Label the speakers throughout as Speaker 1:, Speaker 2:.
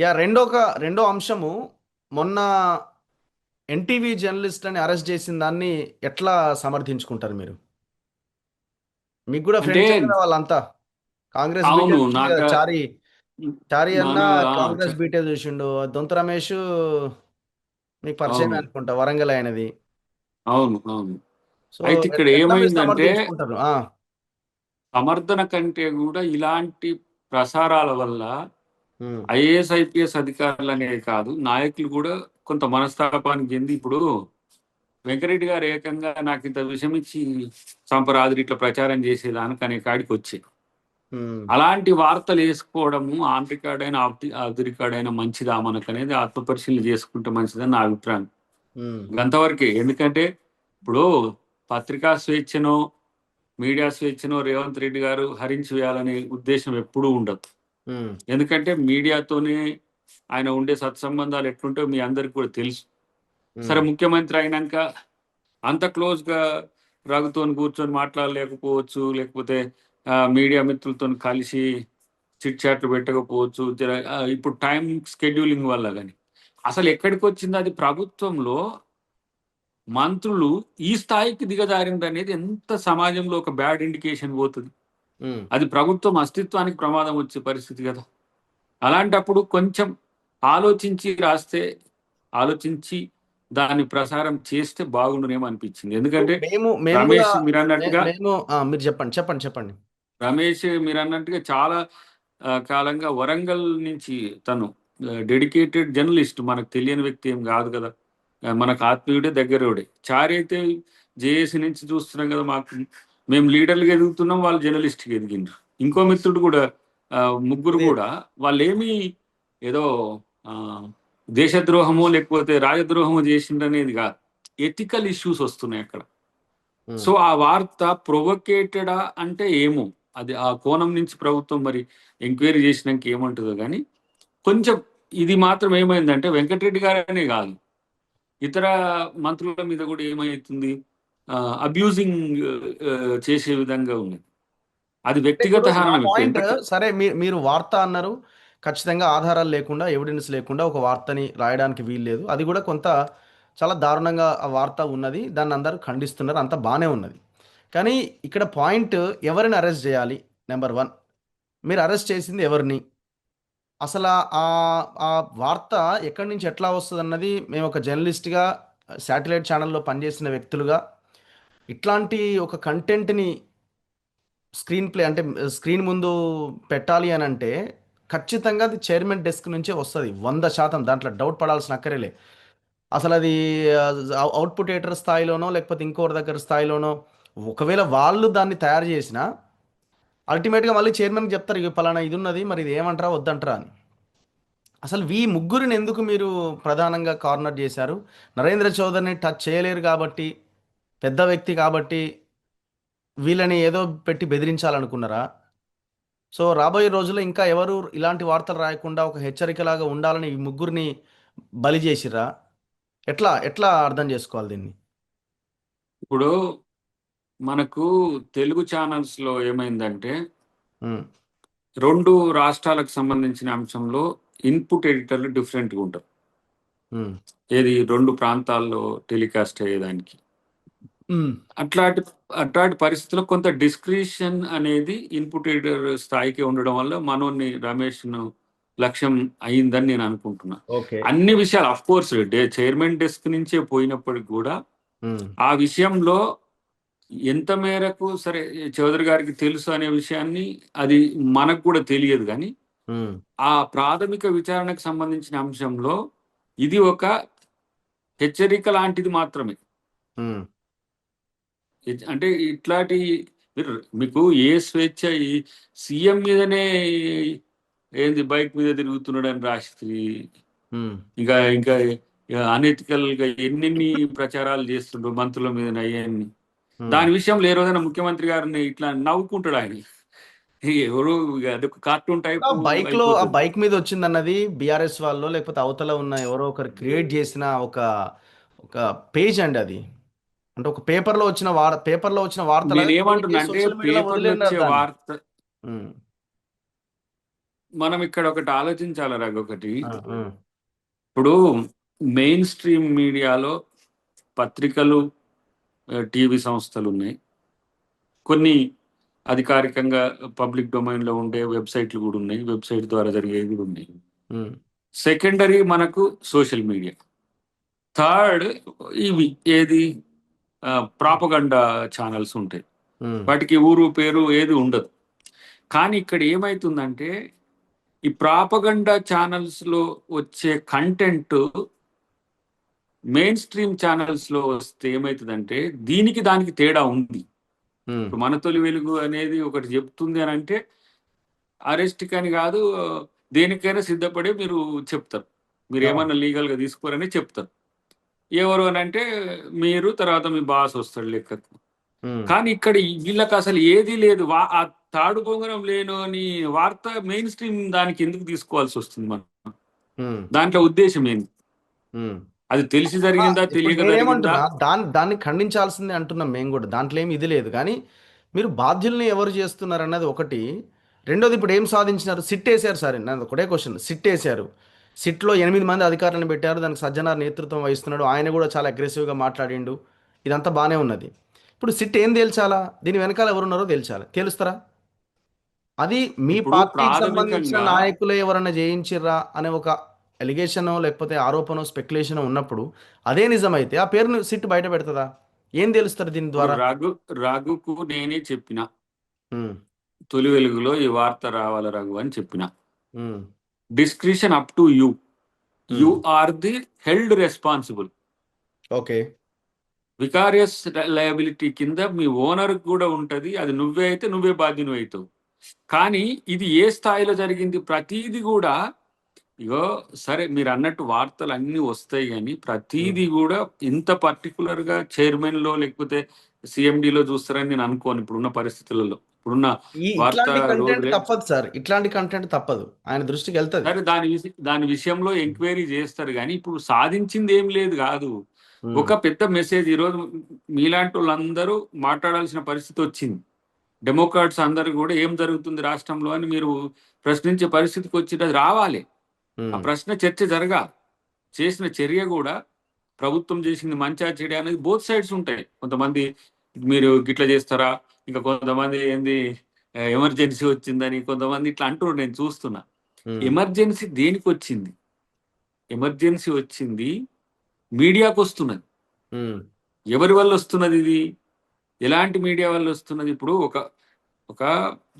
Speaker 1: రెండో అంశము మొన్న ఎన్టీవీ జర్నలిస్ట్‌లని అరెస్ట్ చేసిన దాన్ని ఎట్లా సమర్థించుకుంటారు మీరు? మీకు కూడా
Speaker 2: అంటే
Speaker 1: ఫ్రెండ్సే కదా వాళ్ళంతా. కాంగ్రెస్ బీటే
Speaker 2: అవును
Speaker 1: చూసిండు కదా
Speaker 2: నాకు
Speaker 1: చారి. చారి అన్న
Speaker 2: మన
Speaker 1: కాంగ్రెస్ బీటే చూసిండు. దొంత రమేష్ మీకు పరిచయమే
Speaker 2: అవును
Speaker 1: అనుకుంటా వరంగల్ ఆయనది.
Speaker 2: అవును అవును
Speaker 1: సో
Speaker 2: అయితే ఇక్కడ
Speaker 1: ఎట్లా మీరు
Speaker 2: ఏమైందంటే
Speaker 1: సమర్థించుకుంటారు?
Speaker 2: సమర్థన కంటే కూడా ఇలాంటి ప్రసారాల వల్ల
Speaker 1: ఉమ్,
Speaker 2: ఐఏఎస్ ఐపీఎస్ అధికారులు అనేది కాదు నాయకులు కూడా కొంత మనస్తాపానికి చెంది ఇప్పుడు వెంకరెడ్డి గారు ఏకంగా నాకు ఇంత విషయం ఇచ్చి చంపరాదురు ఇట్లా ప్రచారం చేసేదానికి అనే కాడికి వచ్చి
Speaker 1: ఉమ్,
Speaker 2: అలాంటి వార్తలు వేసుకోవడము ఆన్ రికార్డ్ అయినా ఆఫ్ ది రికార్డ్ అయినా మంచిదా మనకు అనేది ఆత్మపరిశీలన చేసుకుంటే మంచిదని నా అభిప్రాయం.
Speaker 1: ఉమ్,
Speaker 2: అంతవరకే. ఎందుకంటే ఇప్పుడు పత్రికా స్వేచ్ఛనో, మీడియా స్వేచ్ఛనో రేవంత్ రెడ్డి గారు హరించి వేయాలనే ఉద్దేశం ఎప్పుడూ ఉండదు.
Speaker 1: ఉమ్,
Speaker 2: ఎందుకంటే మీడియాతోనే ఆయన ఉండే సత్సంబంధాలు ఎట్లుంటాయో మీ అందరికి కూడా తెలుసు. సరే
Speaker 1: ఉమ్.
Speaker 2: ముఖ్యమంత్రి అయినాక అంత క్లోజ్‌గా రఘుతోని కూర్చొని మాట్లాడలేకపోవచ్చు. లేకపోతే మీడియా మిత్రులతోని కలిసి చిట్ చాట్లు పెట్టకపోవచ్చు. ఇప్పుడు టైమ్ స్కెడ్యూలింగ్ వల్ల గాని. అసలు ఎక్కడికొచ్చింది అది ప్రభుత్వంలో మంత్రులు ఈ స్థాయికి దిగజారిందనేది ఎంత సమాజంలో ఒక బ్యాడ్ ఇండికేషన్ పోతది.
Speaker 1: ఉమ్.
Speaker 2: అది ప్రభుత్వం అస్తిత్వానికి ప్రమాదం వచ్చే పరిస్థితి కదా! అలాంటప్పుడు కొంచెం ఆలోచించి రాస్తే, ఆలోచించి దాన్ని ప్రసారం చేస్తే బాగుండునేమో అనిపించింది.
Speaker 1: ఇప్పుడు
Speaker 2: ఎందుకంటే
Speaker 1: మేము కూడా
Speaker 2: రమేష్ మీరన్నట్టుగా
Speaker 1: మేము మీరు చెప్పండి, చెప్పండి, చెప్పండి.
Speaker 2: రమేష్ మీరన్నట్టుగా చాలా కాలంగా వరంగల్ నుంచి తను డెడికేటెడ్ జర్నలిస్ట్. మనకు తెలియని వ్యక్తి ఏం కాదు కదా! మనకు ఆత్మీయుడే, దగ్గరోడే. చారి అయితే జేఏసీ నుంచి చూస్తున్నాం కదా! మేము లీడర్‌లుగా ఎదుగుతున్నాం. వాళ్ళు జర్నలిస్ట్‌గా ఎదిగిండ్రు. ఇంకో మిత్రుడు కూడా ముగ్గురు
Speaker 1: ఇది
Speaker 2: కూడా వాళ్ళేమి ఏదో ఆహ్, దేశద్రోహమో లేకపోతే రాజద్రోహమో చేసిండ్రనేది కాదు. ఎథికల్ ఇష్యూస్ వస్తున్నాయి అక్కడ.
Speaker 1: ఉమ్.
Speaker 2: సో ఆ వార్త ప్రొవొకేటెడా అంటే ఏమో. అది ఆ కోణం నుంచి ప్రభుత్వం మరి ఎంక్వైరీ చేసినాక ఏమంటదో గానీ, కొంచెం ఇది మాత్రం ఏమైందంటే వెంకటరెడ్డి గారనే గాదు. ఇతర మంత్రుల మీద గూడా ఏమైతుంది అబ్యూజింగ్ చేసే విధంగా ఉన్నది. అది
Speaker 1: అంటే
Speaker 2: వ్యక్తిగత
Speaker 1: ఇప్పుడు నా
Speaker 2: హననం. ఇప్పుడు
Speaker 1: పాయింట్,
Speaker 2: ఎంత
Speaker 1: సరే మీరు వార్త అన్నారు. ఖచ్చితంగా ఆధారాలు లేకుండా, ఎవిడెన్స్ లేకుండా ఒక వార్తని రాయడానికి వీల్లేదు. అది కూడా కొంత చాలా దారుణంగా ఆ వార్త ఉన్నది. దాన్ని అందరూ ఖండిస్తున్నారు. అంతా బానే ఉన్నది. కానీ ఇక్కడ పాయింట్, ఎవరిని అరెస్ట్ చేయాలి? నెంబర్ 1, మీరు అరెస్ట్ చేసింది ఎవరిని? అసల ఆ వార్త ఎక్కడి నుంచి ఎట్లా వస్తదన్నది మేము ఒక జర్నలిస్ట్‌గా, శాటిలైట్ ఛానెల్‌లో పనిచేసిన వ్యక్తులుగా ఇట్లాంటి ఒక కంటెంట్‌ని స్క్రీన్ ప్లే అంటే స్క్రీన్ ముందు పెట్టాలి అని అంటే ఖచ్చితంగా అది చైర్మన్ డెస్క్ నుంచే వస్తుంది 100%. దాంట్లో డౌట్ పడాల్సిన అక్కరేలే. అసలు అది అవుట్పుట్ ఎడిటర్ స్థాయిలోనో లేకపోతే ఇంకోటి దగ్గర స్థాయిలోనో ఒకవేళ వాళ్ళు దాన్ని తయారు చేసినా అల్టిమేట్గా మళ్ళీ చైర్మన్కి చెప్తారు, ఇక పలానా ఇది ఉన్నది, మరి ఇది ఏమంటారా వద్దంటారా అని. అసలు ముగ్గురిని ఎందుకు మీరు ప్రధానంగా కార్నర్ చేశారు? నరేంద్ర చౌదరిని టచ్ చేయలేరు కాబట్టి, పెద్ద వ్యక్తి కాబట్టి వీళ్ళని ఏదో పెట్టి బెదిరించాలనుకున్నారా? సో రాబోయే రోజుల్లో ఇంకా ఎవరు ఇలాంటి వార్తలు రాయకుండా ఒక హెచ్చరికలాగా ఉండాలని ఈ ముగ్గురిని బలి చేసిర్రా? ఎట్లా ఎట్లా అర్థం చేసుకోవాలి దీన్ని?
Speaker 2: ఇప్పుడు మనకు తెలుగు ఛానల్స్‌లో ఏమైందంటే
Speaker 1: ఉమ్,
Speaker 2: 2 రాష్ట్రాలకు సంబంధించిన అంశంలో ఇన్‌పుట్ ఎడిటర్లు డిఫరెంట్‌గా ఉంటారు.
Speaker 1: ఉమ్,
Speaker 2: ఏది 2 ప్రాంతాల్లో టెలికాస్ట్ అయ్యేదానికి.
Speaker 1: ఉమ్,
Speaker 2: అట్లాంటి అట్లాంటి పరిస్థితుల్లో కొంత డిస్క్రిషన్ అనేది ఇన్పుట్ ఎడిటర్ స్థాయికి ఉండడం వల్ల మనోన్ని రమేష్‌ను లక్ష్యం అయిందని నేను అనుకుంటున్నా.
Speaker 1: ఓకే.
Speaker 2: అన్ని విషయాలు ఆఫ్‌కోర్స్ చైర్మన్ డెస్క్ నుంచే పోయినప్పటికి గూడా,
Speaker 1: ఉమ్,
Speaker 2: ఆ విషయంలో ఎంత మేరకు సరే చౌదరి గారికి తెలుసు అనే విషయాన్ని అది మనకు కూడా తెలియదు గానీ,
Speaker 1: ఉమ్,
Speaker 2: ఆ ప్రాథమిక విచారణకు సంబంధించిన అంశంలో ఇది ఒక హెచ్చరిక లాంటిది మాత్రమే.
Speaker 1: ఉమ్.
Speaker 2: అంటే ఇట్లాంటి మీరు మీకు ఏ స్వేచ్ఛ ఈ సీఎం మీదనే ఏంది బైక్ మీద తిరుగుతున్నాడని రాసిర్రు.
Speaker 1: ఉమ్,
Speaker 2: ఇంకా ఇంకా అనెతికల్ గా ఎన్నెన్ని ప్రచారాలు చేస్తుండ్రు మంత్రుల మీద అయ్యన్ని.
Speaker 1: ఉమ్.
Speaker 2: దాని విషయంలో ఏ రోజైనా ముఖ్యమంత్రి గారిని ఇట్లా నవ్వుకుంటాడు ఆయన. ఎవరు ఇక అదొక కార్టూన్ టైప్
Speaker 1: ఆ
Speaker 2: అయిపోతుంది.
Speaker 1: బైక్ మీద వచ్చిందన్నది బీఆర్ఎస్ వాళ్ళు లేకపోతే అవతల ఉన్న ఎవరో ఒకరు క్రియేట్ చేసిన ఒక ఒక పేజ్ అండి అది. అంటే ఒక పేపర్లో వచ్చిన వార్తలాగా క్రియేట్
Speaker 2: నేనేమంటున్నా
Speaker 1: చేసి
Speaker 2: అంటే
Speaker 1: సోషల్ మీడియాలో
Speaker 2: పేపర్లు
Speaker 1: వదిలేండారు
Speaker 2: వచ్చే
Speaker 1: దాన్ని.
Speaker 2: వార్త
Speaker 1: ఉమ్,
Speaker 2: మనం ఇక్కడ ఒకటి ఆలోచించాలి రఘు. ఒకటి
Speaker 1: ఆ, ఆ,
Speaker 2: ఇప్పుడు మెయిన్ స్ట్రీమ్ మీడియాలో పత్రికలు, టీవీ సంస్థలు ఉన్నాయి. కొన్ని అధికారికంగా పబ్లిక్ డొమైన్ లో ఉండే వెబ్సైట్లు కూడా ఉన్నాయి, వెబ్సైట్ ద్వారా జరిగేవి కూడా ఉన్నాయి.
Speaker 1: ఉమ్,
Speaker 2: సెకండరీ మనకు సోషల్ మీడియా. థర్డ్ ఇవి ఏది ప్రాపగండా ఛానల్స్ ఉంటాయి.
Speaker 1: ఉమ్,
Speaker 2: వాటికి ఊరు పేరు ఏది ఉండదు. కానీ ఇక్కడ ఏమైతుందంటే ఈ ప్రాపగండా ఛానల్స్ లో వచ్చే కంటెంట్ మెయిన్ స్ట్రీమ్ ఛానల్స్ లో వస్తే ఏమవుతుందంటే దీనికి దానికి తేడా ఉంది.
Speaker 1: ఉమ్,
Speaker 2: ఇప్పుడు మన తొలి వెలుగు అనేది ఒకటి చెప్తుంది అని అంటే అరెస్ట్ అని కాదు, దేనికైనా సిద్ధపడి మీరు చెప్తారు. మీరు
Speaker 1: అవును.
Speaker 2: ఏమన్నా లీగల్ గా తీసుకోరని చెప్తారు. ఎవరు అని అంటే మీరు, తర్వాత మీ బాస్ వస్తాడు లెక్కకు.
Speaker 1: ఉమ్,
Speaker 2: కానీ ఇక్కడ వీళ్ళకి అసలు ఏది లేదు. ఆ తాడు పొంగరం లేను అని వార్త మెయిన్ స్ట్రీమ్ దానికి ఎందుకు తీసుకోవాల్సి వస్తుంది మనం?
Speaker 1: ఉమ్,
Speaker 2: దాంట్లో ఉద్దేశం ఏంది?
Speaker 1: ఉమ్.
Speaker 2: అది తెలిసి
Speaker 1: ఆ,
Speaker 2: జరిగిందా,
Speaker 1: ఇప్పుడు
Speaker 2: తెలియక జరిగిందా?
Speaker 1: నేనేమంటున్నా, దాన్ని ఖండించాల్సిందే అంటున్నాం మేము కూడా. దాంట్లో ఏమి ఇది లేదు. కానీ మీరు బాధ్యుల్ని ఎవరు చేస్తున్నారు అన్నది ఒకటి. రెండోది, ఇప్పుడు ఏం సాధించినారు? సిట్ వేసారు సార్. నాది ఒకటే క్వశ్చన్. సిట్ వేసారు. సిట్లో 8 మంది అధికారులను పెట్టారు. దానికి సజ్జనార్ నేతృత్వం వహిస్తున్నాడు. ఆయన కూడా చాలా అగ్రెసివ్గా మాట్లాడిండు. ఇదంతా బాగానే ఉన్నది. ఇప్పుడు సిట్ ఏం తేల్చాలా? దీని వెనకాల ఎవరున్నారో తేల్చాలి. తేలుస్తారా? అది మీ
Speaker 2: ఇప్పుడు
Speaker 1: పార్టీకి సంబంధించిన
Speaker 2: ప్రాథమికంగా
Speaker 1: నాయకులే ఎవరన్నా చేయించిర్రా అనే ఒక ఎలిగేషనో లేకపోతే ఆరోపణో స్పెక్యులేషనో ఉన్నప్పుడు, అదే నిజమైతే ఆ పేరును సిట్ బయట పెడుతుందా? ఏం తెలుస్తారు దీని
Speaker 2: ఇప్పుడు
Speaker 1: ద్వారా?
Speaker 2: రఘుకు నేనే చెప్పిన,
Speaker 1: ఉమ్,
Speaker 2: తొలి వెలుగులో ఈ వార్త రావాలి రఘు అని చెప్పిన.
Speaker 1: ఉమ్,
Speaker 2: discretion up to you. You
Speaker 1: um,
Speaker 2: are the held responsible.
Speaker 1: Okay.
Speaker 2: Vicarious liability కింద మీ ఓనర్ కూడా ఉంటది. అది నువ్వే అయితే నువ్వే బాధ్యుని అవుతావు. కానీ ఇది ఏ స్థాయిలో జరిగింది? ప్రతీది కూడా ఇగో, సరే మీరు అన్నట్టు వార్తలు అన్ని వస్తాయి, కానీ
Speaker 1: ఉమ్.
Speaker 2: ప్రతీది కూడా ఇంత పర్టికులర్ గా చైర్మన్ లో లేకపోతే సిఎండిలో చూస్తారని నేను అనుకోను. ఇప్పుడున్న పరిస్థితులలో, ఇప్పుడున్న వార్త
Speaker 1: ఇట్లాంటి కంటెంట్
Speaker 2: రోజులే.
Speaker 1: తప్పదు సార్. ఇట్లాంటి కంటెంట్ తప్పదు. ఆయన దృష్టికి వెళ్తుంది.
Speaker 2: సరే, దాని విషయంలో ఎంక్వైరీ చేస్తారు, కానీ ఇప్పుడు సాధించింది ఏం లేదు కాదు.
Speaker 1: ఉమ్,
Speaker 2: ఒక పెద్ద మెసేజ్ ఈరోజు మీలాంటి వాళ్ళందరూ మాట్లాడాల్సిన పరిస్థితి వచ్చింది. డెమోక్రాట్స్ అందరూ కూడా ఏం జరుగుతుంది రాష్ట్రంలో అని మీరు ప్రశ్నించే పరిస్థితికి వచ్చినది రావాలి. ఆ
Speaker 1: ఉమ్,
Speaker 2: ప్రశ్న చర్చ జరగాలి. చేసిన చర్య కూడా ప్రభుత్వం చేసింది మంచా చెడు అనేది బోత్ సైడ్స్ ఉంటాయి. కొంతమంది మీరు గిట్ల చేస్తారా, ఇంకా కొంతమంది ఏంది ఎమర్జెన్సీ వచ్చిందని కొంతమంది ఇట్లా అంటున్నారు. నేను చూస్తున్నా.
Speaker 1: ఉమ్,
Speaker 2: ఎమర్జెన్సీ దేనికి వచ్చింది? ఎమర్జెన్సీ వచ్చింది మీడియాకు వస్తున్నది.
Speaker 1: ఉమ్,
Speaker 2: ఎవరి వల్ల వస్తున్నది ఇది? ఎలాంటి మీడియా వల్ల వస్తున్నది? ఇప్పుడు ఒక ఒక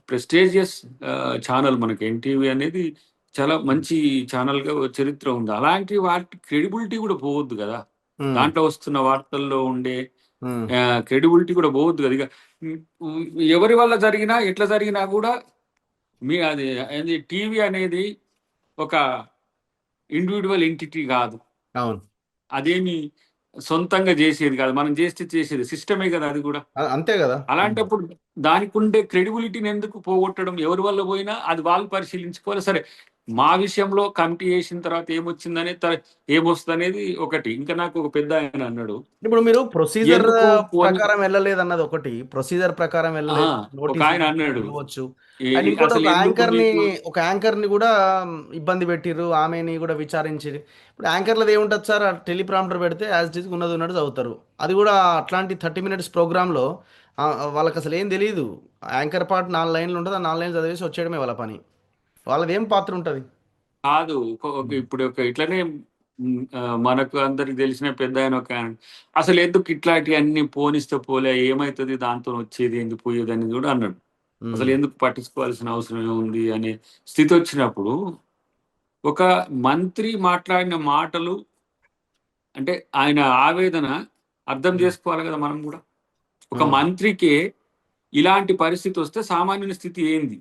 Speaker 2: ప్రెస్టీజియస్ ఛానల్ మనకి ఎన్టీవీ అనేది చాలా మంచి ఛానల్ గా చరిత్ర ఉంది. అలాంటి వాటి క్రెడిబిలిటీ కూడా పోవద్దు కదా.
Speaker 1: ఉమ్,
Speaker 2: దాంట్లో వస్తున్న వార్తల్లో ఉండే
Speaker 1: ఉమ్,
Speaker 2: క్రెడిబిలిటీ కూడా పోవద్దు కదా. ఇక ఎవరి వల్ల జరిగినా ఎట్లా జరిగినా కూడా మీ అది టీవీ అనేది ఒక ఇండివిజువల్ ఎంటిటీ కాదు.
Speaker 1: అవును.
Speaker 2: అదేమి సొంతంగా చేసేది కాదు. మనం చేస్తే చేసేది సిస్టమే కదా అది కూడా.
Speaker 1: అంతే కదా. ఉమ్,
Speaker 2: అలాంటప్పుడు దానికి ఉండే క్రెడిబిలిటీని ఎందుకు పోగొట్టడం? ఎవరి వల్ల పోయినా అది వాళ్ళు పరిశీలించుకోవాలి. సరే, మా విషయంలో కమిటీ వేసిన తర్వాత ఏమొచ్చిందనే ఏమొస్తుంది అనేది ఒకటి. ఇంకా నాకు ఒక పెద్ద ఆయన అన్నాడు,
Speaker 1: ఇప్పుడు మీరు ప్రొసీజర్
Speaker 2: ఎందుకు పోనీ.
Speaker 1: ప్రకారం వెళ్ళలేదు అన్నది ఒకటి. ప్రొసీజర్ ప్రకారం
Speaker 2: ఆ,
Speaker 1: వెళ్ళలేదు,
Speaker 2: ఒక
Speaker 1: నోటీస్
Speaker 2: ఆయన అన్నాడు,
Speaker 1: ఇవ్వచ్చు. అండ్ ఇంకోటి,
Speaker 2: అసలు ఎందుకు మీకు
Speaker 1: ఒక యాంకర్ని కూడా ఇబ్బంది పెట్టిర్రు, ఆమెని కూడా విచారించిరు. ఇప్పుడు యాంకర్లది ఏముంటుంది సార్? టెలిప్రాంప్టర్ పెడితే యాజ్ ఇట్ ఈస్ ఉన్నది ఉన్నట్టు చదువుతారు. అది కూడా అట్లాంటి 30 minutes ప్రోగ్రాంలో వాళ్ళకి అసలు ఏం తెలియదు. యాంకర్ పార్ట్ 4 లైన్లు ఉంటుంది. ఆ 4 లైన్లు చదివేసి వచ్చేయడమే వాళ్ళ పని. వాళ్ళది ఏం పాత్ర ఉంటుంది?
Speaker 2: కాదు. ఇప్పుడు ఇట్లనే మనకు అందరికి తెలిసిన పెద్ద ఆయన ఒక ఆయన, అసలు ఎందుకు ఇట్లాంటి అన్ని పోనిస్తే పోలే, ఏమవుతుంది దాంతో వచ్చేది ఎందుకు పోయేది అని కూడా అన్నాడు. అసలు ఎందుకు పట్టించుకోవాల్సిన అవసరం ఏముంది అనే స్థితి వచ్చినప్పుడు ఒక మంత్రి మాట్లాడిన మాటలు అంటే ఆయన ఆవేదన అర్థం చేసుకోవాలి కదా మనం కూడా. ఒక మంత్రికే ఇలాంటి పరిస్థితి వస్తే సామాన్యుని స్థితి ఏంది?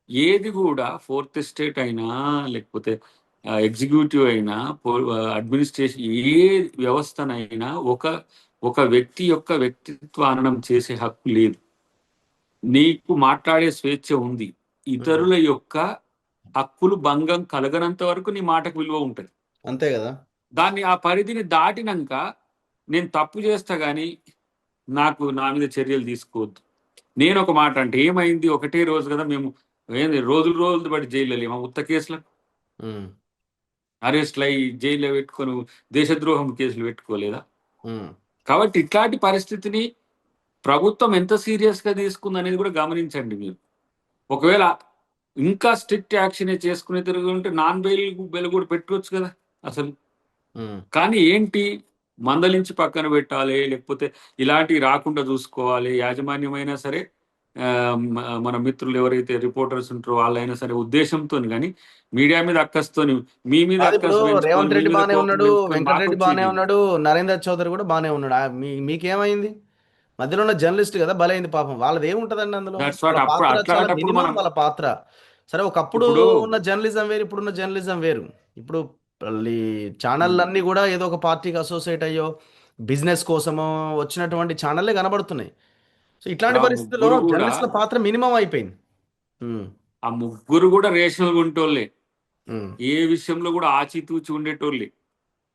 Speaker 2: ఏది కూడా ఫోర్త్ ఎస్టేట్ అయినా లేకపోతే ఎగ్జిక్యూటివ్ అయినా అడ్మినిస్ట్రేషన్ ఏ వ్యవస్థనైనా ఒక ఒక వ్యక్తి యొక్క వ్యక్తిత్వ హననం చేసే హక్కు లేదు. నీకు మాట్లాడే స్వేచ్ఛ ఉంది. ఇతరుల యొక్క హక్కులు భంగం కలగనంత వరకు నీ మాటకు విలువ ఉంటుంది.
Speaker 1: అంతే కదా.
Speaker 2: దాన్ని ఆ పరిధిని దాటినాక నేను తప్పు చేస్తా కానీ నా మీద చర్యలు తీసుకోవద్దు. నేను ఒక మాట అంటే ఏమైంది, ఒకటే రోజు కదా మేము ఏంది రోజులు రోజులు బట్టి జైల్లో లేమా ఉత్త కేసులు
Speaker 1: ఉమ్,
Speaker 2: అరెస్ట్లు అయ్యి జైల్లో పెట్టుకొని దేశద్రోహం కేసులు పెట్టుకోలేదా?
Speaker 1: ఉమ్.
Speaker 2: కాబట్టి ఇట్లాంటి పరిస్థితిని ప్రభుత్వం ఎంత సీరియస్ గా తీసుకుంది అనేది కూడా గమనించండి మీరు. ఒకవేళ ఇంకా స్ట్రిక్ట్ యాక్షన్ చేసుకునే తిరుగుంటే నాన్ బెయిల్ బెయిల్ కూడా పెట్టుకోవచ్చు కదా అసలు.
Speaker 1: ఉమ్.
Speaker 2: కానీ ఏంటి, మందలించి పక్కన పెట్టాలి, లేకపోతే ఇలాంటివి రాకుండా చూసుకోవాలి. యాజమాన్యమైనా సరే ఆ, మన మిత్రులు ఎవరైతే రిపోర్టర్స్ ఉంటారో వాళ్ళైనా సరే ఉద్దేశంతో, కానీ మీడియా మీద అక్కస్తోని, మీ మీద
Speaker 1: కాదు, ఇప్పుడు
Speaker 2: అక్కసు పెంచుకొని,
Speaker 1: రేవంత్
Speaker 2: మీ
Speaker 1: రెడ్డి
Speaker 2: మీద
Speaker 1: బానే
Speaker 2: కోపం
Speaker 1: ఉన్నాడు,
Speaker 2: పెంచుకొని
Speaker 1: వెంకటరెడ్డి బానే
Speaker 2: మాకొచ్చేది.
Speaker 1: ఉన్నాడు, నరేందర్ చౌదరి కూడా బానే ఉన్నాడు. మీకేమైంది? మధ్యలో ఉన్న జర్నలిస్ట్ కదా బలైంది పాపం. వాళ్ళది ఏముంటదండి అందులో?
Speaker 2: దట్స్
Speaker 1: వాళ్ళ
Speaker 2: వాట్. అప్పుడు
Speaker 1: పాత్ర చాలా
Speaker 2: అట్లాంటప్పుడు
Speaker 1: మినిమం,
Speaker 2: మనం
Speaker 1: వాళ్ళ పాత్ర. సరే, ఒకప్పుడు
Speaker 2: ఇప్పుడు
Speaker 1: ఉన్న జర్నలిజం వేరు, ఇప్పుడున్న జర్నలిజం వేరు. ఇప్పుడు ఈ
Speaker 2: ఉమ్,
Speaker 1: ఛానళ్ళన్నీ కూడా ఏదో ఒక పార్టీకి అసోసియేట్ అయ్యో బిజినెస్ కోసమో వచ్చినటువంటి ఛానళ్ళే కనబడుతున్నాయి. సో
Speaker 2: ఇప్పుడు
Speaker 1: ఇట్లాంటి
Speaker 2: ఆ
Speaker 1: పరిస్థితుల్లో
Speaker 2: ముగ్గురు కూడా
Speaker 1: జర్నలిస్టుల పాత్ర మినిమం అయిపోయింది. ఉమ్,
Speaker 2: ఆ ముగ్గురు కూడా రేషనల్ ఉంటోళ్ళే.
Speaker 1: ఉమ్,
Speaker 2: ఏ విషయంలో కూడా ఆచితూచి ఉండేటోళ్ళే.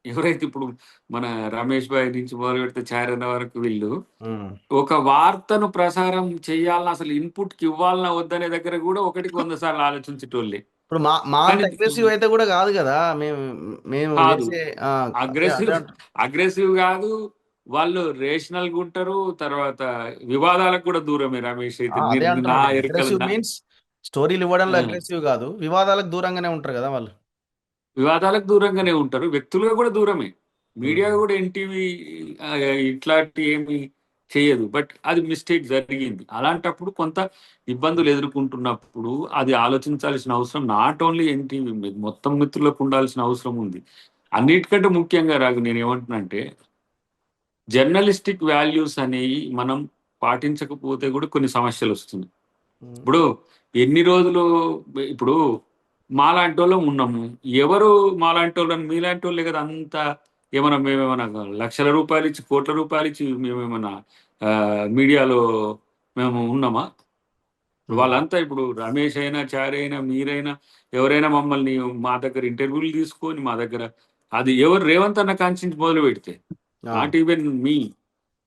Speaker 2: ఎవరైతే ఇప్పుడు మన రమేష్ భాయ్ నుంచి మొదలు పెడితే చారన్న వరకు వీళ్ళు
Speaker 1: ఉమ్.
Speaker 2: ఒక వార్తను ప్రసారం చేయాలన్నా అసలు ఇన్పుట్ కి ఇవ్వాలన్నా వద్దనే దగ్గర కూడా ఒకటికి 100 సార్లు ఆలోచించేటోళ్ళే.
Speaker 1: ఇప్పుడు మా మా అంత
Speaker 2: కానీ
Speaker 1: అగ్రెసివ్ అయితే కూడా కాదు కదా మేము మేము
Speaker 2: కాదు,
Speaker 1: చేసే. ఆ, అదే అదే
Speaker 2: అగ్రెసివ్
Speaker 1: అంటున్నా.
Speaker 2: అగ్రెసివ్ కాదు. వాళ్ళు రేషనల్ గా ఉంటారు. తర్వాత వివాదాలకు కూడా దూరమే రమేష్ అయితే.
Speaker 1: అదే
Speaker 2: మీరు నా
Speaker 1: అంటున్నాను.
Speaker 2: ఎరుకలు
Speaker 1: అగ్రెసివ్ మీన్స్ స్టోరీలు ఇవ్వడంలో
Speaker 2: ఆ,
Speaker 1: అగ్రెసివ్ కాదు, వివాదాలకు దూరంగానే ఉంటారు కదా వాళ్ళు.
Speaker 2: వివాదాలకు దూరంగానే ఉంటారు. వ్యక్తులుగా కూడా దూరమే. మీడియా
Speaker 1: ఉమ్.
Speaker 2: కూడా ఎన్టీవీ ఇట్లాంటి ఏమి చేయదు. బట్ అది మిస్టేక్ జరిగింది. అలాంటప్పుడు కొంత ఇబ్బందులు ఎదుర్కొంటున్నప్పుడు అది ఆలోచించాల్సిన అవసరం నాట్ ఓన్లీ ఎన్టీవీ మీద, మొత్తం మిత్రులకు ఉండాల్సిన అవసరం ఉంది. అన్నిటికంటే ముఖ్యంగా రాగు నేను ఏమంటున్నానంటే, జర్నలిస్టిక్ వాల్యూస్ అనేవి మనం పాటించకపోతే కూడా కొన్ని సమస్యలు వస్తున్నాయి.
Speaker 1: ఉమ్.
Speaker 2: ఇప్పుడు ఎన్ని రోజులు, ఇప్పుడు మాలాంటి వాళ్ళం ఉన్నాము. ఎవరు మాలాంటి వాళ్ళని, మీలాంటి వాళ్ళే కదా అంతా. ఏమన్నా మేమేమన్నా లక్షల రూపాయలు ఇచ్చి, కోట్ల రూపాయలు ఇచ్చి మేమేమన్నా ఆ, మీడియాలో మేము ఉన్నామా?
Speaker 1: ఉమ్.
Speaker 2: వాళ్ళంతా ఇప్పుడు రమేష్ అయినా, చారి అయినా, మీరైనా, ఎవరైనా మమ్మల్ని మా దగ్గర ఇంటర్వ్యూలు తీసుకొని మా దగ్గర, అది ఎవరు రేవంత్ అన్న కాంచి మొదలు పెడితే,
Speaker 1: ఆ.
Speaker 2: నాట్ ఈవెన్ మీ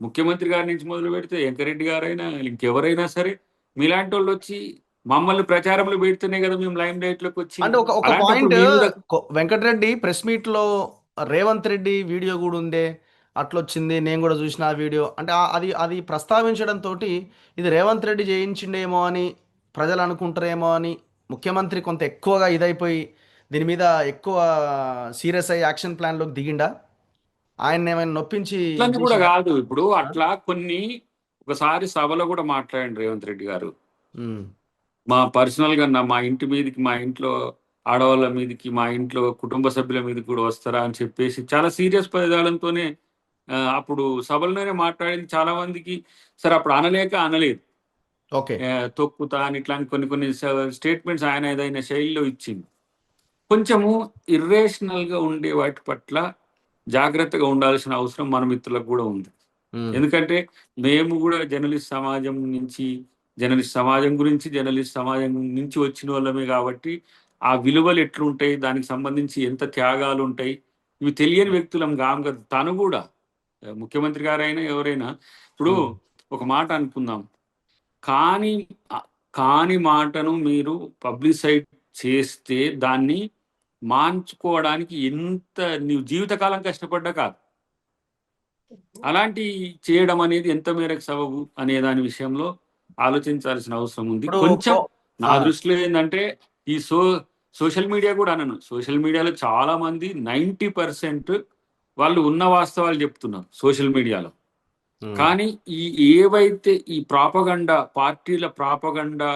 Speaker 2: ముఖ్యమంత్రి గారి నుంచి మొదలు పెడితే వెంకరెడ్డి గారైనా ఇంకెవరైనా సరే, మీలాంటి వాళ్ళు వచ్చి మమ్మల్ని ప్రచారంలో పెడితేనే కదా మేము లైమ్ లైట్ లోకి
Speaker 1: అంటే
Speaker 2: వచ్చింది.
Speaker 1: ఒక ఒక
Speaker 2: అలాంటప్పుడు
Speaker 1: పాయింట్,
Speaker 2: మీ మీద
Speaker 1: వెంకటరెడ్డి ప్రెస్ మీట్ లో రేవంత్ రెడ్డి వీడియో కూడా ఉండే, అట్లొచ్చింది, నేను కూడా చూసిన ఆ వీడియో. అంటే అది అది ప్రస్తావించడం తోటి ఇది రేవంత్ రెడ్డి చేయించిండేమో అని ప్రజలు అనుకుంటారేమో అని ముఖ్యమంత్రి కొంత ఎక్కువగా ఇదైపోయి దీని మీద ఎక్కువ సీరియస్ అయ్యి యాక్షన్ ప్లాన్లోకి దిగిండా? ఆయన ఏమైనా నొప్పించి ఇది
Speaker 2: అట్లని కూడా
Speaker 1: చేసిండా?
Speaker 2: కాదు. ఇప్పుడు
Speaker 1: ఆ?
Speaker 2: అట్లా కొన్ని ఒకసారి సభలో కూడా మాట్లాడండి రేవంత్ రెడ్డి గారు.
Speaker 1: ఉమ్.
Speaker 2: మా పర్సనల్ గా మా ఇంటి మీదకి, మా ఇంట్లో ఆడవాళ్ళ మీదకి, మా ఇంట్లో కుటుంబ సభ్యుల మీదకి కూడా వస్తారా అని చెప్పేసి చాలా సీరియస్ పదజాలంతోనే అప్పుడు సభలోనే మాట్లాడింది. చాలా మందికి సరే అప్పుడు అనలేక అనలేదు.
Speaker 1: ఓకే.
Speaker 2: తొక్కుతా అని ఇట్లాంటి కొన్ని కొన్ని స్టేట్మెంట్స్ ఆయన ఏదైనా శైలిలో ఇచ్చింది. కొంచెము ఇర్రేషనల్ గా ఉండే వాటి పట్ల జాగ్రత్తగా ఉండాల్సిన అవసరం మన మిత్రులకు కూడా ఉంది.
Speaker 1: ఉమ్.
Speaker 2: ఎందుకంటే మేము కూడా జర్నలిస్ట్ సమాజం నుంచి, జర్నలిస్ట్ సమాజం గురించి, జర్నలిస్ట్ సమాజం నుంచి వచ్చిన వాళ్ళమే కాబట్టి ఆ విలువలు ఎట్లుంటాయి, దానికి సంబంధించి ఎంత త్యాగాలు ఉంటాయి, ఇవి తెలియని వ్యక్తులం కాం కదా. తను కూడా ముఖ్యమంత్రి గారైనా ఎవరైనా ఇప్పుడు
Speaker 1: ఉమ్.
Speaker 2: ఒక మాట అనుకుందాం. కాని కాని మాటను మీరు పబ్లిసైజ్ చేస్తే దాన్ని మార్చుకోవడానికి ఎంత నీవు జీవితకాలం కష్టపడ్డా కాదు. అలాంటి చేయడం అనేది ఎంత మేరకు సబబు అనే దాని విషయంలో ఆలోచించాల్సిన అవసరం ఉంది.
Speaker 1: ఇప్పుడు
Speaker 2: కొంచెం నా
Speaker 1: ఆ,
Speaker 2: దృష్టిలో ఏంటంటే ఈ సోషల్ మీడియా కూడా అనను. సోషల్ మీడియాలో చాలా మంది 90% వాళ్ళు ఉన్న వాస్తవాలు చెప్తున్నారు సోషల్ మీడియాలో.
Speaker 1: ఉమ్.
Speaker 2: కానీ ఈ ఏవైతే ఈ ప్రాపగండా, పార్టీల ప్రాపగండా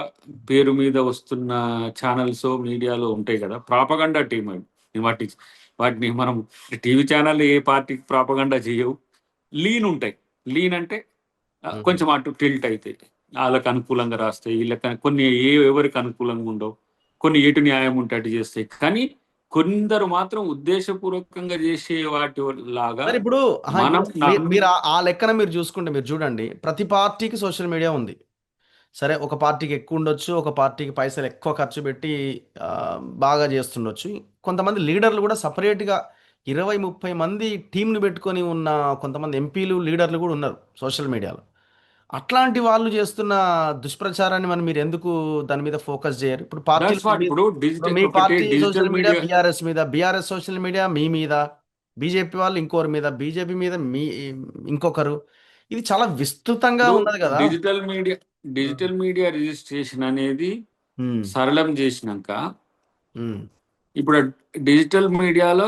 Speaker 2: పేరు మీద వస్తున్న ఛానల్స్ మీడియాలో ఉంటాయి కదా, ప్రాపగండా టీం అవి. వాటి వాటిని మనం టీవీ ఛానల్ ఏ పార్టీకి ప్రాపగండా చేయవు. లీన్ ఉంటాయి. లీన్ అంటే
Speaker 1: ఉమ్.
Speaker 2: కొంచెం అటు టిల్ట్ అయితే వాళ్ళకి అనుకూలంగా రాస్తాయి, వీళ్ళకి కొన్ని ఎవరికి అనుకూలంగా ఉండవు, కొన్ని ఎటు న్యాయం ఉంటే అటు చేస్తాయి. కానీ కొందరు మాత్రం ఉద్దేశపూర్వకంగా చేసే వాటి లాగా
Speaker 1: మరి ఇప్పుడు ఇప్పుడు
Speaker 2: మనం
Speaker 1: మీరు
Speaker 2: నమ్మి
Speaker 1: ఆ లెక్కన మీరు చూసుకుంటే మీరు చూడండి, ప్రతి పార్టీకి సోషల్ మీడియా ఉంది. సరే, ఒక పార్టీకి ఎక్కువ ఉండొచ్చు, ఒక పార్టీకి పైసలు ఎక్కువ ఖర్చు పెట్టి ఆ, బాగా చేస్తుండొచ్చు. కొంతమంది లీడర్లు కూడా సపరేట్గా 20-30 మంది టీంను పెట్టుకొని ఉన్న కొంతమంది ఎంపీలు లీడర్లు కూడా ఉన్నారు సోషల్ మీడియాలో. అట్లాంటి వాళ్ళు చేస్తున్న దుష్ప్రచారాన్ని మనం మీరు ఎందుకు దాని మీద ఫోకస్ చేయరు? ఇప్పుడు
Speaker 2: దట్స్
Speaker 1: పార్టీలు
Speaker 2: వాట్. ఇప్పుడు
Speaker 1: ఇప్పుడు
Speaker 2: డిజిటల్
Speaker 1: మీ
Speaker 2: ఒకటి
Speaker 1: party
Speaker 2: digital
Speaker 1: social media
Speaker 2: media.
Speaker 1: BRS మీద, బీఆర్ఎస్ సోషల్ మీడియా మీ మీద, బీజేపీ వాళ్ళు ఇంకోరి మీద, బీజేపీ మీద మీ ఇంకొకరు. ఇది చాలా విస్తృతంగా
Speaker 2: ఇప్పుడు
Speaker 1: ఉన్నది కదా.
Speaker 2: డిజిటల్ మీడియా
Speaker 1: ఉమ్,
Speaker 2: డిజిటల్ మీడియా రిజిస్ట్రేషన్ అనేది
Speaker 1: ఉమ్,
Speaker 2: సరళం చేసినాక,
Speaker 1: ఉమ్,
Speaker 2: ఇప్పుడు డిజిటల్ మీడియాలో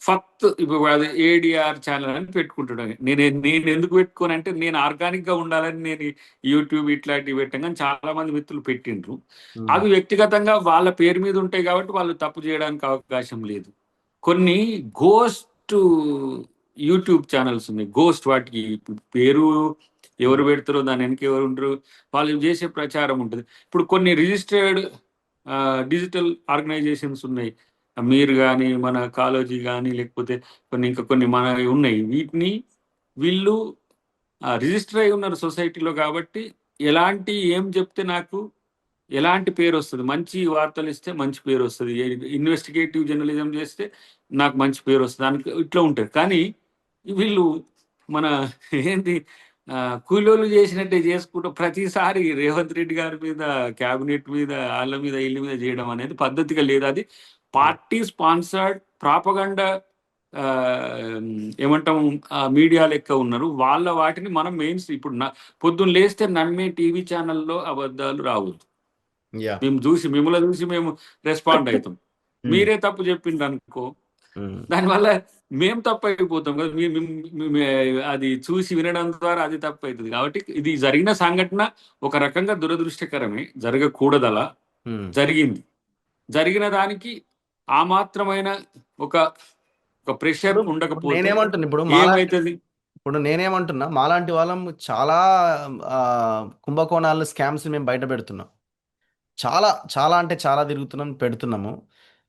Speaker 2: ఫక్త్ ఇప్పుడు అది ఏడిఆర్ ఛానల్ అని పెట్టుకుంటాడు. నేను ఎందుకు పెట్టుకోను అంటే, నేను ఆర్గానిక్ గా ఉండాలని నేను యూట్యూబ్ ఇట్లాంటివి పెట్టాను. కానీ చాలా మంది మిత్రులు పెట్టిండ్రు.
Speaker 1: ఉమ్,
Speaker 2: అవి వ్యక్తిగతంగా వాళ్ళ పేరు మీద ఉంటాయి కాబట్టి వాళ్ళు తప్పు చేయడానికి అవకాశం లేదు. కొన్ని గోస్ట్ యూట్యూబ్ ఛానల్స్ ఉన్నాయి. గోస్ట్, వాటికి పేరు ఎవరు
Speaker 1: ఉమ్,
Speaker 2: పెడతారో దాని వెనక ఎవరు ఉండరు, వాళ్ళు చేసే ప్రచారం ఉంటుంది. ఇప్పుడు కొన్ని రిజిస్టర్డ్ డిజిటల్ ఆర్గనైజేషన్స్ ఉన్నాయి. మీరు కానీ, మన కాలోజీ కానీ, లేకపోతే కొన్ని మన ఉన్నాయి. వీటిని వీళ్ళు రిజిస్టర్ అయి ఉన్నారు సొసైటీలో కాబట్టి, ఏం చెప్తే నాకు ఎలాంటి పేరు వస్తుంది, మంచి వార్తలు ఇస్తే మంచి పేరు వస్తుంది, ఇన్వెస్టిగేటివ్ జర్నలిజం చేస్తే నాకు మంచి పేరు వస్తుంది, దానికి ఇట్లా ఉంటుంది. కానీ వీళ్ళు మన ఏంటి కూలోళ్ళు చేసినట్టే చేసుకుంటూ ప్రతిసారి రేవంత్ రెడ్డి గారి మీద, క్యాబినెట్ మీద, వాళ్ళ మీద, వీళ్ళ మీద చేయడం అనేది పద్ధతిగా లేదు. అది
Speaker 1: ఉమ్.
Speaker 2: పార్టీ స్పాన్సర్డ్ ప్రాపగండా ఏమంటాం మీడియా లెక్క ఉన్నారు. వాళ్ళ వాటిని మనం ఇప్పుడు పొద్దున్న లేస్తే నమ్మే టీవీ ఛానల్లో అబద్ధాలు రావద్దు.
Speaker 1: యా.
Speaker 2: మిమ్మల్ని చూసి మేము రెస్పాండ్ అవుతాం.
Speaker 1: ఉమ్,
Speaker 2: మీరే తప్పు చెప్పిండ్రు అనుకో,
Speaker 1: ఉమ్,
Speaker 2: దానివల్ల మేము తప్పు అయిపోతాం కదా. అది చూసి వినడం ద్వారా అది తప్పు అవుతుంది. కాబట్టి ఇది జరిగిన సంఘటన ఒక రకంగా దురదృష్టకరమే, జరగకూడదు. అలా
Speaker 1: ఉమ్.
Speaker 2: జరిగింది. జరిగిన దానికి ఆ మాత్రమైన ఒక ఒక ప్రెషర్
Speaker 1: ఇప్పుడు ఇప్పుడు
Speaker 2: ఉండకపోతే
Speaker 1: నేనేమంటున్నా, ఇప్పుడు మాలాంటి
Speaker 2: ఏమైతుంది?
Speaker 1: ఇప్పుడు నేనేమంటున్నా, మాలాంటి వాళ్ళం చాలా ఆ, కుంభకోణాలు, స్కామ్స్ మేము బయట పెడుతున్నాం. చాలా చాలా అంటే చాలా తిరుగుతున్నాం, పెడుతున్నాము.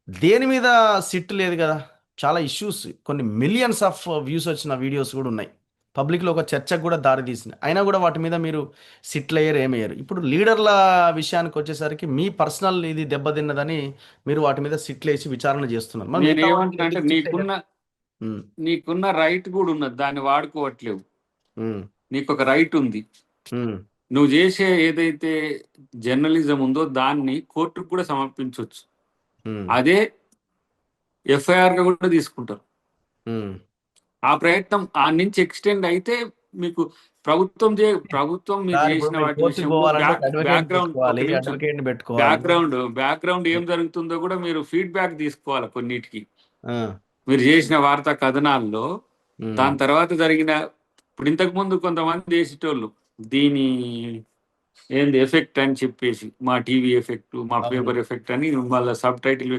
Speaker 1: దేని మీద సిట్ లేదు కదా. చాలా ఇష్యూస్, కొన్ని మిలియన్స్ ఆఫ్ వ్యూస్ వచ్చిన వీడియోస్ కూడా ఉన్నాయి. పబ్లిక్లో ఒక చర్చకు కూడా దారి తీసింది. అయినా కూడా వాటి మీద మీరు సిట్లు అయ్యారు, ఏమయ్యారు. ఇప్పుడు లీడర్ల విషయానికి వచ్చేసరికి మీ పర్సనల్ ఇది దెబ్బతిన్నదని మీరు వాటి మీద సిట్లు వేసి విచారణ చేస్తున్నారు. మరి మిగతా వాటి మీద
Speaker 2: నేనేమంటున్నా అంటే,
Speaker 1: ఎందుకు సిట్లు వేయరు?
Speaker 2: నీకున్న రైట్ కూడా ఉన్నది, దాన్ని వాడుకోవట్లేవు.
Speaker 1: ఉమ్,
Speaker 2: నీకు ఒక రైట్ ఉంది.
Speaker 1: ఉమ్,
Speaker 2: నువ్వు చేసే ఏదైతే జర్నలిజం ఉందో దాన్ని కోర్టుకు కూడా సమర్పించవచ్చు.
Speaker 1: ఉమ్,
Speaker 2: అదే ఎఫ్ఐఆర్ గా కూడా తీసుకుంటారు.
Speaker 1: ఉమ్.
Speaker 2: ఆ ప్రయత్నం ఆ నుంచి ఎక్స్టెండ్ అయితే మీకు ప్రభుత్వం మీరు
Speaker 1: సార్, ఇప్పుడు
Speaker 2: చేసిన
Speaker 1: మీరు
Speaker 2: వాటి
Speaker 1: కోర్టుకు
Speaker 2: విషయంలో
Speaker 1: పోవాలంటే ఒక అడ్వకేట్
Speaker 2: బ్యాక్గ్రౌండ్, ఒక
Speaker 1: పెట్టుకోవాలి,
Speaker 2: నిమిషం,
Speaker 1: అడ్వకేట్ని పెట్టుకోవాలి.
Speaker 2: బ్యాక్గ్రౌండ్ ఏం జరుగుతుందో కూడా మీరు ఫీడ్బ్యాక్ తీసుకోవాలి కొన్నిటికి.
Speaker 1: ఆ,
Speaker 2: మీరు చేసిన వార్తా కథనాల్లో
Speaker 1: ఉమ్,
Speaker 2: దాని తర్వాత జరిగిన, ఇప్పుడు ఇంతకు ముందు కొంతమంది చేసేటోళ్ళు దీని ఏంది ఎఫెక్ట్ అని చెప్పేసి, మా టీవీ ఎఫెక్ట్, మా
Speaker 1: అవును.
Speaker 2: పేపర్ ఎఫెక్ట్ అని వాళ్ళ సబ్ టైటిల్.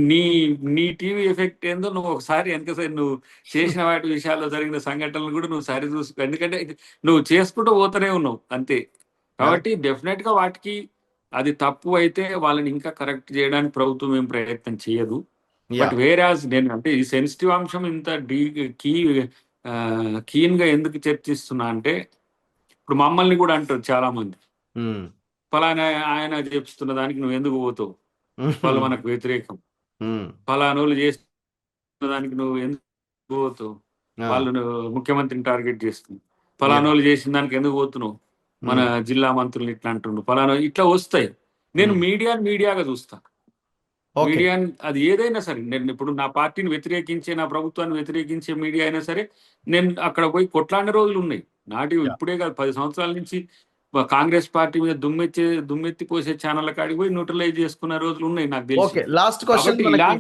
Speaker 2: నీ నీ టీవీ ఎఫెక్ట్ ఏందో నువ్వు ఒకసారి వెనకసారి నువ్వు చేసిన వాటి విషయాల్లో జరిగిన సంఘటనలు కూడా నువ్వు సరి చూసుకో. ఎందుకంటే నువ్వు చేసుకుంటూ పోతూనే ఉన్నావు అంతే.
Speaker 1: అదే.
Speaker 2: కాబట్టి డెఫినెట్ గా వాటికి అది తప్పు అయితే వాళ్ళని ఇంకా కరెక్ట్ చేయడానికి ప్రభుత్వం ఏం ప్రయత్నం చేయదు.
Speaker 1: యా.
Speaker 2: బట్ వేరాజ్ నేను అంటే ఈ సెన్సిటివ్ అంశం ఇంత కీ కీన్ గా ఎందుకు చర్చిస్తున్నా అంటే, ఇప్పుడు మమ్మల్ని కూడా అంటారు చాలా మంది,
Speaker 1: ఉమ్.
Speaker 2: ఫలానా ఆయన చేపిస్తున్న దానికి నువ్వు ఎందుకు పోతావు, వాళ్ళు
Speaker 1: ఉమ్.
Speaker 2: మనకు వ్యతిరేకం.
Speaker 1: ఉమ్.
Speaker 2: ఫలానోళ్ళు చేస్తున్న దానికి నువ్వు ఎందుకు పోతావు,
Speaker 1: ఆ,
Speaker 2: వాళ్ళు ముఖ్యమంత్రిని టార్గెట్ చేస్తుంది.
Speaker 1: యా.
Speaker 2: ఫలానోళ్ళు చేసిన దానికి ఎందుకు పోతున్నావు, మన
Speaker 1: ఉమ్.
Speaker 2: జిల్లా మంత్రులు ఇట్లా అంటుండు, ఫలానా ఇట్లా వస్తాయి. నేను
Speaker 1: ఉమ్.
Speaker 2: మీడియాగా చూస్తా.
Speaker 1: ఓకే.
Speaker 2: మీడియా అది ఏదైనా సరే, నేను ఇప్పుడు నా పార్టీని వ్యతిరేకించే, నా ప్రభుత్వాన్ని వ్యతిరేకించే మీడియా అయినా సరే, నేను అక్కడ పోయి కొట్లాడిన రోజులు ఉన్నాయి.
Speaker 1: యా.
Speaker 2: ఇప్పుడే కాదు, 10 సంవత్సరాల నుంచి కాంగ్రెస్ పార్టీ మీద దుమ్మెత్తి పోసే ఛానళ్ళ కాడికి పోయి న్యూట్రలైజ్ చేసుకున్న రోజులు ఉన్నాయి నాకు తెలిసి.
Speaker 1: ఓకే, లాస్ట్
Speaker 2: కాబట్టి
Speaker 1: క్వశ్చన్ మనకి.
Speaker 2: ఇలాంటి